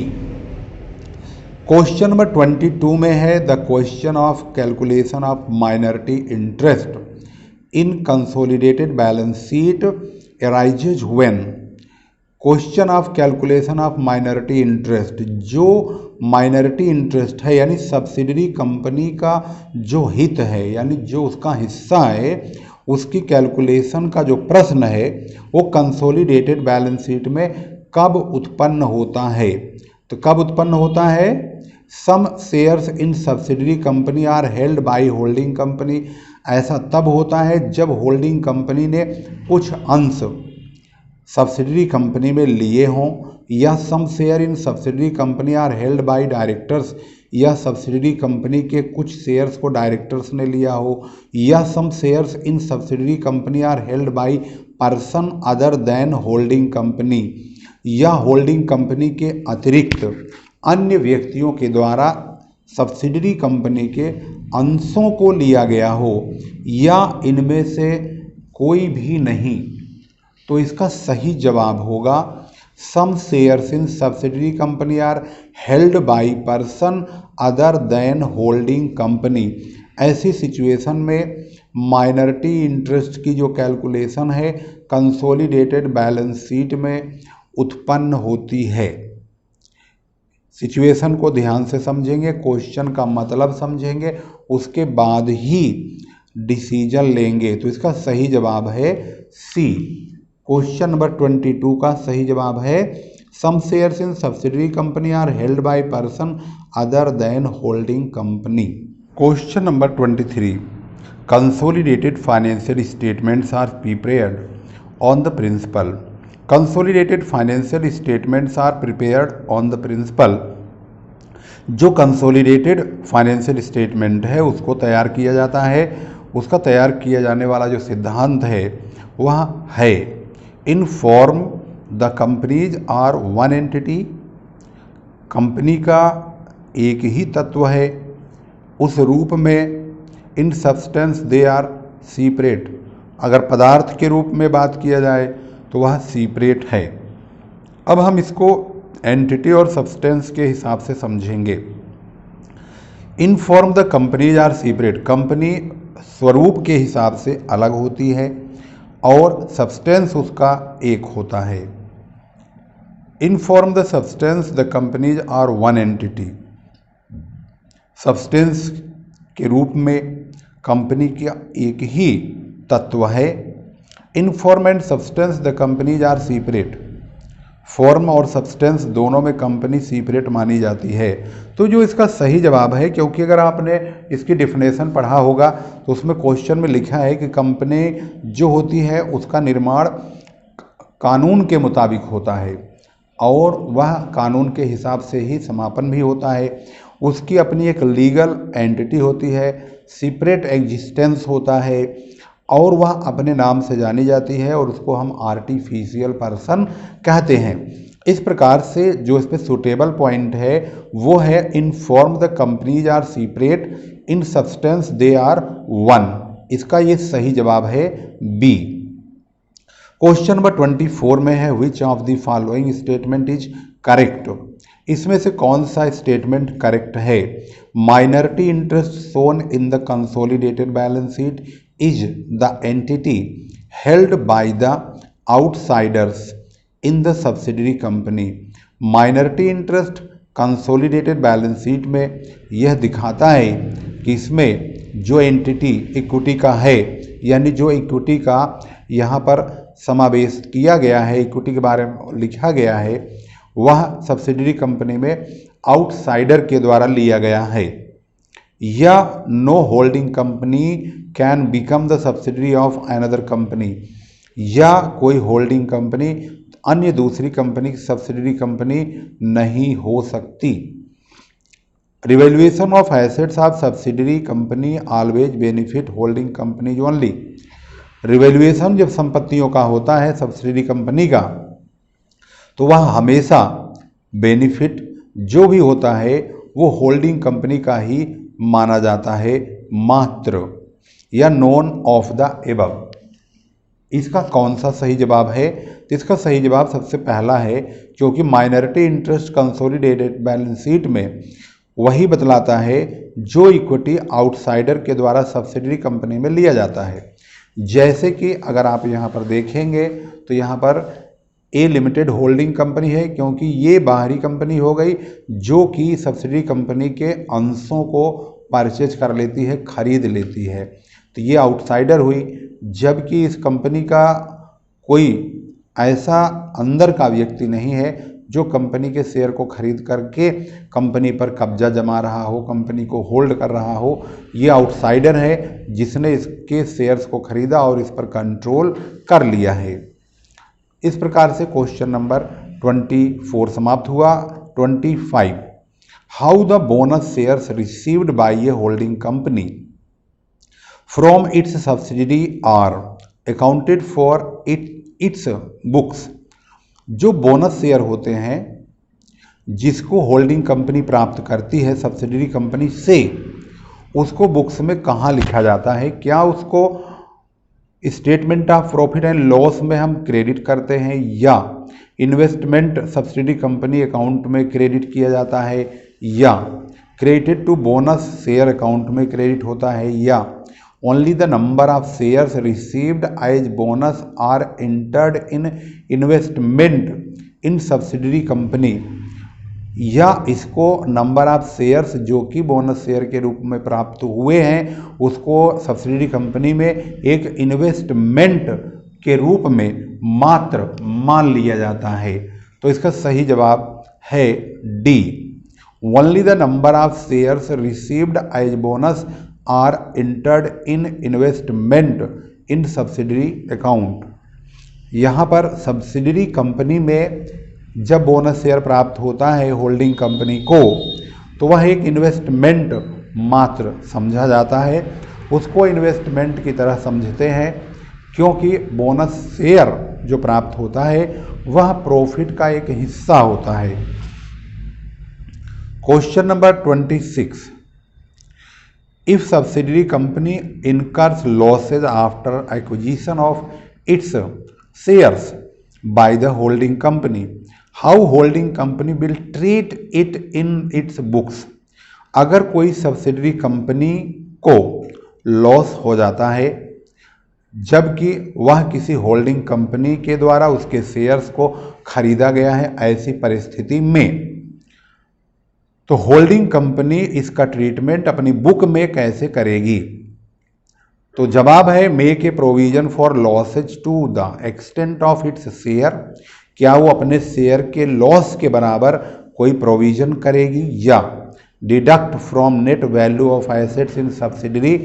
S1: क्वेश्चन नंबर 22 में है the question of calculation of minority interest in consolidated balance sheet arises when. Question of calculation of minority interest, जो माइनॉरिटी इंटरेस्ट है यानी सब्सिडरी कंपनी का जो हित है यानी जो उसका हिस्सा है उसकी कैलकुलेशन का जो प्रश्न है वो कंसोलिडेटेड बैलेंस शीट में कब उत्पन्न होता है? तो कब उत्पन्न होता है? Some shares in subsidiary company are held by holding company. ऐसा तब होता है जब होल्डिंग कंपनी ने कुछ अंश सब्सिडरी कंपनी में लिए हों, या some share in subsidiary company are held by directors, या सब्सिडरी कंपनी के कुछ शेयर्स को डायरेक्टर्स ने लिया हो, या some shares in subsidiary company are held by person other than holding company, या होल्डिंग कंपनी के अतिरिक्त अन्य व्यक्तियों के द्वारा सब्सिडरी कंपनी के अंशों को लिया गया हो या इनमें से कोई भी नहीं, तो इसका सही जवाब होगा some shares in subsidiary company are held by person other than holding company. ऐसी सिचुएशन में माइनॉरिटी इंटरेस्ट की जो कैलकुलेशन है कंसोलिडेटेड बैलेंस शीट में उत्पन्न होती है। सिचुएशन को ध्यान से समझेंगे, क्वेश्चन का मतलब समझेंगे, उसके बाद ही डिसीजन लेंगे। तो इसका सही जवाब है सी। क्वेश्चन नंबर 22 का सही जवाब है some shares in subsidiary company are held by person other than holding company. Question number 23 consolidated financial statements are prepared on the principle. Consolidated financial statements are prepared on the principle. जो consolidated financial statement है उसको तैयार किया जाता है, उसका तैयार किया जाने वाला जो सिद्धांत है वह है in form the companies are one entity. Company का एक ही तत्व है, उस रूप में इन सब्सटेंस दे आर सीपरेट। अगर पदार्थ के रूप में बात किया जाए तो वह सीपरेट है। अब हम इसको एंटिटी और सब्सटेंस के हिसाब से समझेंगे। In form the companies are separate, company स्वरूप के हिसाब से अलग होती है और सब्सटेंस उसका एक होता है। In form the substance the companies are one entity, substance के रूप में कंपनी का एक ही तत्व है। In form and substance the companies are separate, form और सब्सटेंस दोनों में कंपनी सीपरेट मानी जाती है। तो जो इसका सही जवाब है, क्योंकि अगर आपने इसकी डिफिनेशन पढ़ा होगा तो उसमें क्वेश्चन में लिखा है कि कंपनी जो होती है उसका निर्माण कानून के मुताबिक होता है और वह कानून के हिसाब से ही समापन भी होता है। उसकी अपनी एक लीगल एंटिटी होती है, सीपरेट एग्जिस्टेंस होता है और वह अपने नाम से जानी जाती है और उसको हम आर्टिफिशियल पर्सन कहते हैं। इस प्रकार से जो इस पर सुटेबल पॉइंट है वो है in form the companies are separate in substance they are one. इसका ये सही जवाब है बी। क्वेश्चन नंबर 24 में है which of the following statement is correct. इसमें से कौन सा स्टेटमेंट करेक्ट है। Minority interest shown in the consolidated balance sheet is the entity held by the outsiders in the subsidiary company. Minority interest consolidated balance sheet में यह दिखाता है कि इसमें जो एंटिटी इक्विटी का है, यानी जो इक्विटी का यहाँ पर समावेश किया गया है, इक्विटी के बारे में लिखा गया है, वह सब्सिडरी कंपनी में आउटसाइडर के द्वारा लिया गया है। या no holding company can become the subsidiary of another company, या कोई होल्डिंग कंपनी अन्य दूसरी कंपनी की सब्सिडरी कंपनी नहीं हो सकती। Revaluation of assets of subsidiary company always benefit holding company only. Revaluation जब संपत्तियों का होता है सब्सिडरी कंपनी का तो वह हमेशा बेनिफिट जो भी होता है वो होल्डिंग कंपनी का ही माना जाता है मात्र, या नॉन ऑफ द एबव। इसका कौन सा सही जवाब है। तो इसका सही जवाब सबसे पहला है, क्योंकि minority interest consolidated balance sheet में वही बतलाता है जो इक्विटी आउटसाइडर के द्वारा सब्सिडरी कंपनी में लिया जाता है। जैसे कि अगर आप यहाँ पर देखेंगे तो यहाँ पर ए लिमिटेड होल्डिंग कंपनी है, क्योंकि ये बाहरी कंपनी हो गई जो कि सब्सिडरी कंपनी के अंशों को परचेज कर लेती है, खरीद लेती है, तो ये आउटसाइडर हुई। जबकि इस कंपनी का कोई ऐसा अंदर का व्यक्ति नहीं है जो कंपनी के शेयर को खरीद करके कंपनी पर कब्जा जमा रहा हो, कंपनी को होल्ड कर रहा हो। ये आउटसाइडर है जिसने इसके शेयर्स को खरीदा और इस पर कंट्रोल कर लिया है। इस प्रकार से क्वेश्चन नंबर 24 समाप्त हुआ। 25 how the bonus shares received by a holding company from its subsidiary are accounted for its books. जो बोनस शेयर होते हैं जिसको होल्डिंग कंपनी प्राप्त करती है सब्सिडरी कंपनी से, उसको बुक्स में कहाँ लिखा जाता है? क्या उसको statement of profit and loss में हम क्रेडिट करते हैं, या इन्वेस्टमेंट सब्सिडी कंपनी अकाउंट में क्रेडिट किया जाता है, या credit to bonus share account में क्रेडिट होता है, या only the number of shares received as bonus are entered in investment in subsidiary company, या इसको नंबर ऑफ शेयर्स जो कि बोनस शेयर के रूप में प्राप्त हुए हैं उसको सब्सिडरी कंपनी में एक इन्वेस्टमेंट के रूप में मात्र मान लिया जाता है। तो इसका सही जवाब है D, only the number of shares received as bonus are entered in investment in subsidiary account. यहाँ पर सब्सिडरी कंपनी में जब बोनस शेयर प्राप्त होता है होल्डिंग कंपनी को, तो वह एक इन्वेस्टमेंट मात्र समझा जाता है, उसको इन्वेस्टमेंट की तरह समझते हैं, क्योंकि बोनस शेयर जो प्राप्त होता है वह प्रॉफिट का एक हिस्सा होता है। Question number 26, if subsidiary company incurs losses after acquisition of its shares by the holding company, how holding company will treat it in its books. अगर कोई सब्सिडरी कंपनी को लॉस हो जाता है जबकि वह किसी होल्डिंग कंपनी के द्वारा उसके शेयर्स को खरीदा गया है, ऐसी परिस्थिति में तो होल्डिंग कंपनी इसका ट्रीटमेंट अपनी बुक में कैसे करेगी? तो जवाब है make a provision for losses to the extent of its share. क्या वो अपने शेयर के लॉस के बराबर कोई प्रोविजन करेगी, या deduct from net value of assets in subsidiary,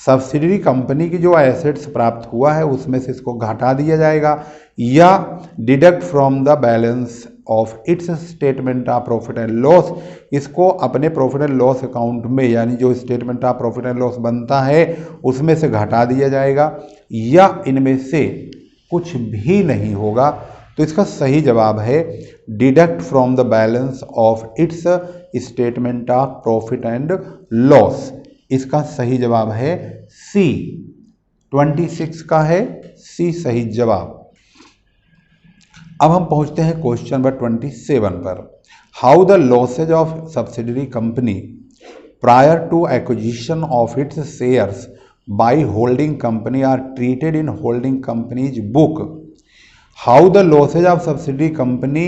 S1: subsidiary company की जो एसेट्स प्राप्त हुआ है उसमें से इसको घटा दिया जाएगा, या deduct from the balance of its statement of profit and loss, इसको अपने प्रॉफिट एंड लॉस अकाउंट में यानी जो statement of profit and loss बनता है उसमें से घटा दिया जाएगा, या इनमें से कुछ भी नहीं होगा। तो इसका सही जवाब है deduct from the balance of its statement of profit and loss. इसका सही जवाब है सी, 26 का है सी सही जवाब। अब हम पहुंचते हैं क्वेश्चन नंबर 27 पर। How the losses of subsidiary company prior to acquisition of its shares by holding company are treated in holding companies book. How the losses of subsidiary company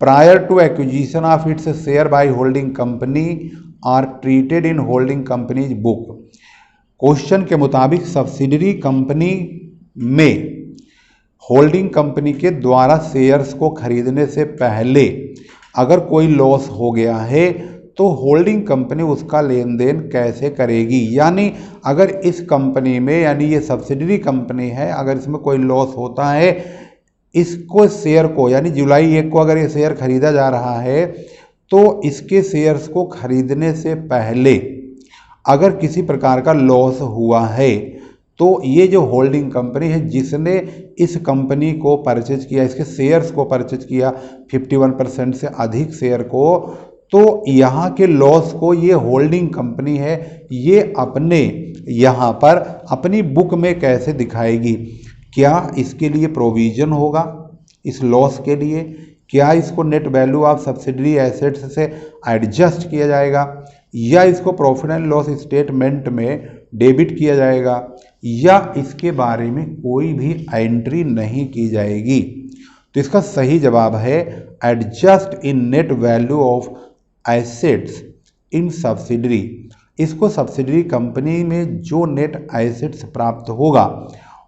S1: prior to acquisition of its share by holding company are treated in holding companies book. Question के मुताबिक subsidiary company में holding company के द्वारा shares को खरीदने से पहले अगर कोई लॉस हो गया है तो होल्डिंग कंपनी उसका लेन देन कैसे करेगी। यानी अगर इस कंपनी में, यानी ये सब्सिडरी कंपनी है, अगर इसमें कोई लॉस होता है, इसको शेयर को यानी जुलाई 1 को अगर ये शेयर खरीदा जा रहा है तो इसके शेयर्स को खरीदने से पहले अगर किसी प्रकार का लॉस हुआ है तो ये जो होल्डिंग कंपनी है जिसने इस कंपनी को परचेज किया, इसके शेयर्स को परचेज किया 51% से अधिक शेयर को, तो यहाँ के लॉस को ये होल्डिंग कंपनी है ये अपने यहाँ पर अपनी बुक में कैसे दिखाएगी। क्या इसके लिए प्रोविजन होगा इस लॉस के लिए? क्या इसको net value of subsidiary assets से एडजस्ट किया जाएगा, या इसको प्रॉफिट एंड लॉस स्टेटमेंट में डेबिट किया जाएगा, या इसके बारे में कोई भी एंट्री नहीं की जाएगी? तो इसका सही जवाब है adjust in net value of assets in subsidiary. इसको सब्सिडरी कंपनी में जो नेट एसेट्स प्राप्त होगा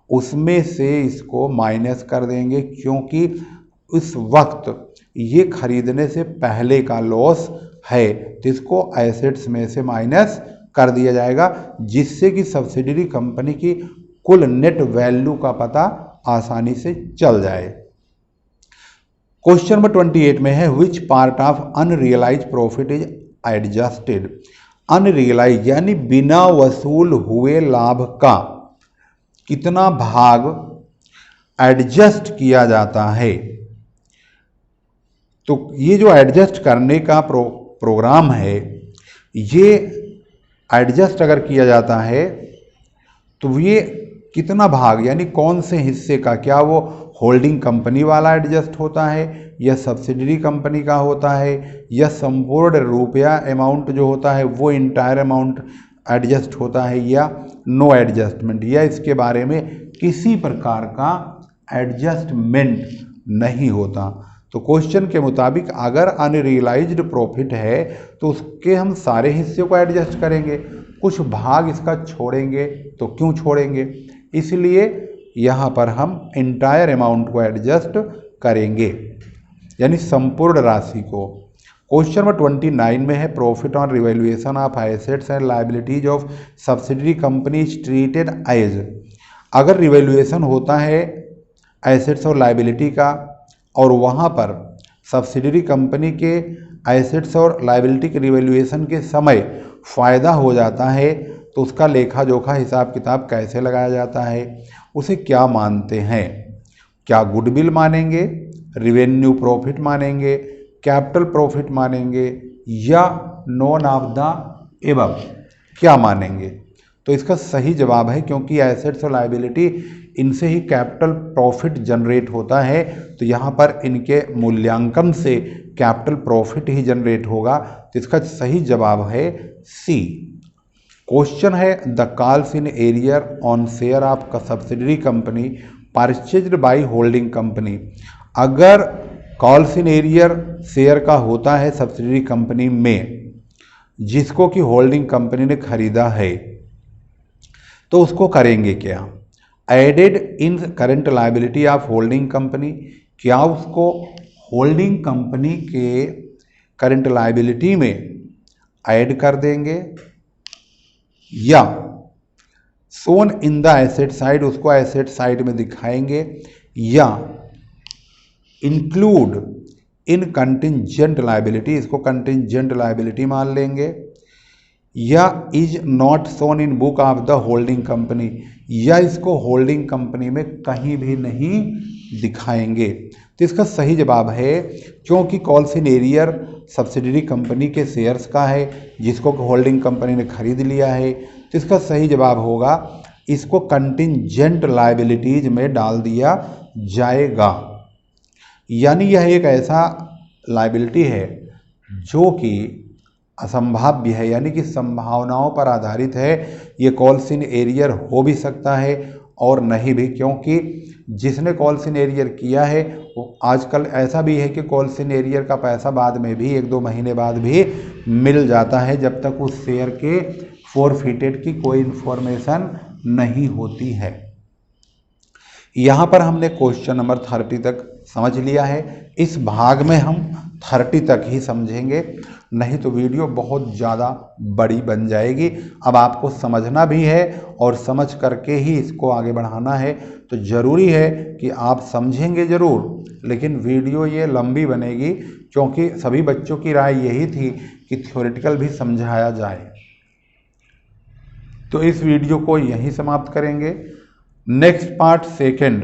S1: उसमें से इसको माइनस कर देंगे, क्योंकि इस वक्त ये खरीदने से पहले का लॉस है, तो इसको एसेट्स में से माइनस कर दिया जाएगा, जिससे कि सब्सिडरी कंपनी की कुल नेट वैल्यू का पता आसानी से चल जाए। क्वेश्चन नंबर 28 में है which part of unrealise profit is adjusted. Unrealise यानी बिना वसूल हुए लाभ का कितना भाग एडजस्ट किया जाता है। तो ये जो एडजस्ट करने का प्रोग्राम है ये एडजस्ट अगर किया जाता है तो ये कितना भाग यानी कौन से हिस्से का, क्या वो होल्डिंग कंपनी वाला एडजस्ट होता है या सब्सिडरी कंपनी का होता है या संपूर्ण रुपया अमाउंट जो होता है वो इंटायर अमाउंट एडजस्ट होता है या नो एडजस्टमेंट, या इसके बारे में किसी प्रकार का एडजस्टमेंट नहीं होता। तो क्वेश्चन के मुताबिक अगर अनरियलाइज्ड प्रॉफिट है तो उसके हम सारे हिस्से को एडजस्ट करेंगे, कुछ भाग इसका छोड़ेंगे। तो क्यों छोड़ेंगे? इसलिए यहाँ पर हम इंटायर अमाउंट को एडजस्ट करेंगे, यानी संपूर्ण राशि को। क्वेश्चन नंबर 29 में है profit on revaluation of assets and liabilities of subsidiary company treated as. अगर रिवैल्यूएशन होता है एसेट्स और लायबिलिटी का और वहाँ पर सब्सिडरी कंपनी के एसेट्स और लायबिलिटी के रिवैल्यूएशन के समय फ़ायदा हो जाता है तो उसका लेखा जोखा हिसाब किताब कैसे लगाया जाता है, उसे क्या मानते हैं? क्या गुडविल मानेंगे, रिवेन्यू प्रॉफिट मानेंगे, कैपिटल प्रॉफिट मानेंगे या नॉन ऑफ द एबव क्या मानेंगे? तो इसका सही जवाब है, क्योंकि एसेट्स और लायबिलिटी इनसे ही कैपिटल प्रॉफिट जनरेट होता है, तो यहाँ पर इनके मूल्यांकन से कैपिटल प्रॉफिट ही जनरेट होगा। तो इसका सही जवाब है सी। क्वेश्चन है the calls in arrear on share of subsidiary company purchased bye holding company. अगर कॉल्स इन एरियर शेयर का होता है सब्सिडरी कंपनी में जिसको कि होल्डिंग कंपनी ने खरीदा है, तो उसको करेंगे क्या? Added in current liability of holding company, क्या उसको होल्डिंग कंपनी के करंट लायबिलिटी में ऐड कर देंगे, या shown in the asset side, उसको एसेट साइड में दिखाएंगे, या इंक्लूड इन कंटिंजेंट लायबिलिटी, इसको कंटिंजेंट लायबिलिटी मान लेंगे, या is not shown in book of the holding company, या इसको होल्डिंग कंपनी में कहीं भी नहीं दिखाएंगे। तो इसका सही जवाब है, क्योंकि calls in arrear subsidiary company के शेयर्स का है जिसको होल्डिंग कंपनी ने खरीद लिया है, तो इसका सही जवाब होगा इसको कंटिंजेंट लायबिलिटीज में डाल दिया जाएगा। यानी यह एक ऐसा लायबिलिटी है जो कि असंभाव्य है, यानी कि संभावनाओं पर आधारित है। ये कॉल्स इन एरियर हो भी सकता है और नहीं भी, क्योंकि जिसने कॉल्स इन एरियर किया है वो आजकल ऐसा भी है कि कॉल्स इन एरियर का पैसा बाद में भी 1-2 महीने बाद भी मिल जाता है, जब तक उस शेयर के फॉरफिटेड की कोई इन्फॉर्मेशन नहीं होती है। यहाँ पर हमने क्वेश्चन नंबर 30 तक समझ लिया है। इस भाग में हम 30 तक ही समझेंगे, नहीं तो वीडियो बहुत ज़्यादा बड़ी बन जाएगी। अब आपको समझना भी है और समझ करके ही इसको आगे बढ़ाना है, तो ज़रूरी है कि आप समझेंगे ज़रूर, लेकिन वीडियो ये लंबी बनेगी, क्योंकि सभी बच्चों की राय यही थी कि थ्योरेटिकल भी समझाया जाए। तो इस वीडियो को यहीं समाप्त करेंगे। Next part second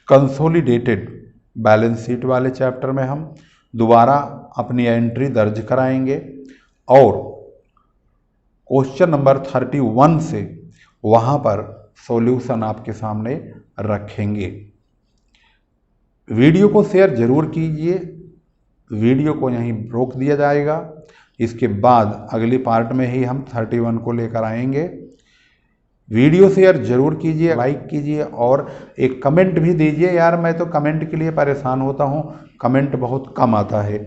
S1: consolidated balance sheet वाले चैप्टर में हम दोबारा अपनी एंट्री दर्ज कराएंगे और क्वेश्चन नंबर 31 से वहाँ पर सॉल्यूशन आपके सामने रखेंगे। वीडियो को शेयर जरूर कीजिए, वीडियो को यहीं रोक दिया जाएगा। इसके बाद अगली पार्ट में ही हम 31 को लेकर आएंगे। वीडियो शेयर जरूर कीजिए, लाइक कीजिए और एक कमेंट भी दीजिए। यार मैं तो कमेंट के लिए परेशान होता हूँ, कमेंट बहुत कम आता है।